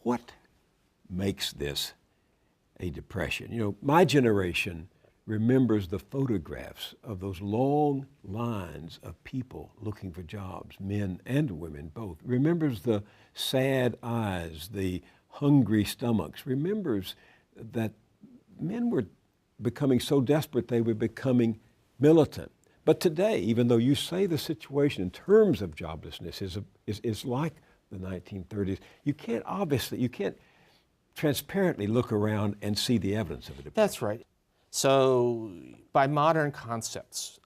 What makes this a depression? You know, my generation remembers the photographs of those long lines of people looking for jobs, men and women both. Remembers the sad eyes, the hungry stomachs. Remembers that men were becoming so desperate they were becoming militant. But today, even though you say the situation in terms of joblessness is like the 1930s, you can't transparently look around and see the evidence of it. That's right. So by modern concepts,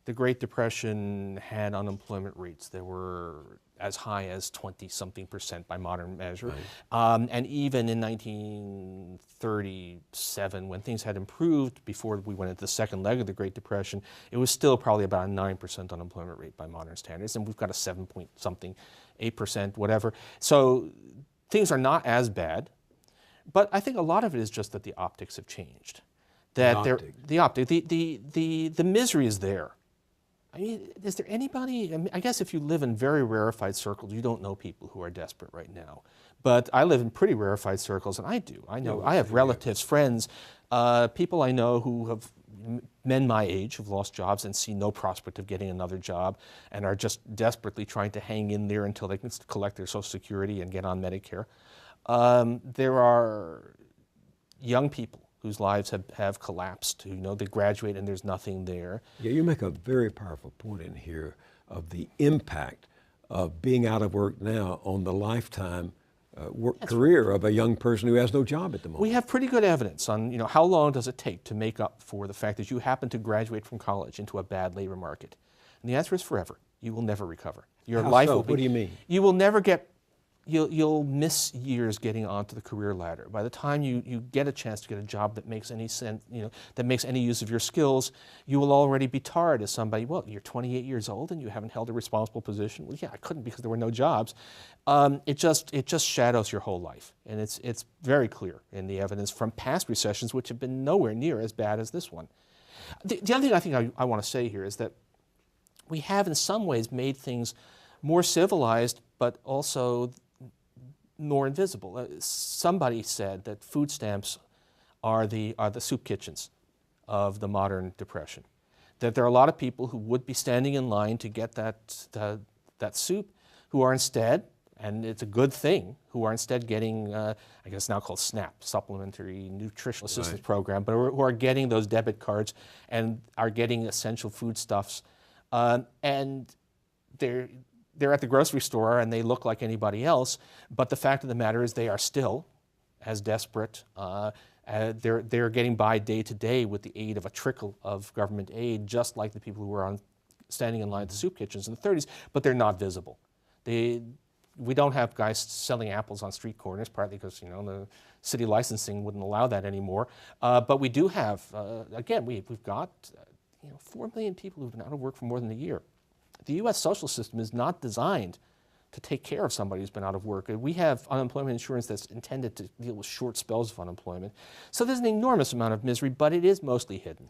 the Great Depression had unemployment rates that were as high as 20-something% by modern measure. Right. And even in 1937, when things had improved before we went into the second leg of the Great Depression, it was still probably about a 9% unemployment rate by modern standards, and we've got a 7-point-something, 8%, whatever. So things are not as bad, but I think a lot of it is just that the optics have changed. That the misery is there. I mean, is there anybody, I guess if you live in very rarefied circles, you don't know people who are desperate right now. But I live in pretty rarefied circles, and I do. I know, I have relatives, friends, people I know who have, men my age, who've lost jobs and see no prospect of getting another job and are just desperately trying to hang in there until they can collect their Social Security and get on Medicare. There are young people whose lives have collapsed, who they graduate and there's nothing there. Yeah, you make a very powerful point in here of the impact of being out of work now on the lifetime career of a young person who has no job at the moment. We have pretty good evidence on how long does it take to make up for the fact that you happen to graduate from college into a bad labor market. And the answer is forever. You will never recover. Your life will be, what do you mean? You will never get, you'll miss years getting onto the career ladder. By the time you get a chance to get a job that makes any sense, that makes any use of your skills, you will already be tarred as somebody, well, you're 28 years old and you haven't held a responsible position. Well, yeah, I couldn't because there were no jobs. It just shadows your whole life. And it's very clear in the evidence from past recessions, which have been nowhere near as bad as this one. The other thing I think I want to say here is that we have in some ways made things more civilized, but also more invisible. Somebody said that food stamps are the soup kitchens of the modern depression. That there are a lot of people who would be standing in line to get that soup who are instead, and it's a good thing, who are instead getting, I guess now called SNAP, Supplementary Nutritional Assistance Program, but who are getting those debit cards and are getting essential foodstuffs. And they're at the grocery store and they look like anybody else, but the fact of the matter is they are still as desperate. They're getting by day to day with the aid of a trickle of government aid, just like the people who were standing in line at the soup kitchens in the 30s, but they're not visible. We don't have guys selling apples on street corners, partly because the city licensing wouldn't allow that anymore. But we do have, again, we've got 4 million people who've been out of work for more than a year. The U.S. social system is not designed to take care of somebody who's been out of work. We have unemployment insurance that's intended to deal with short spells of unemployment. So there's an enormous amount of misery, but it is mostly hidden.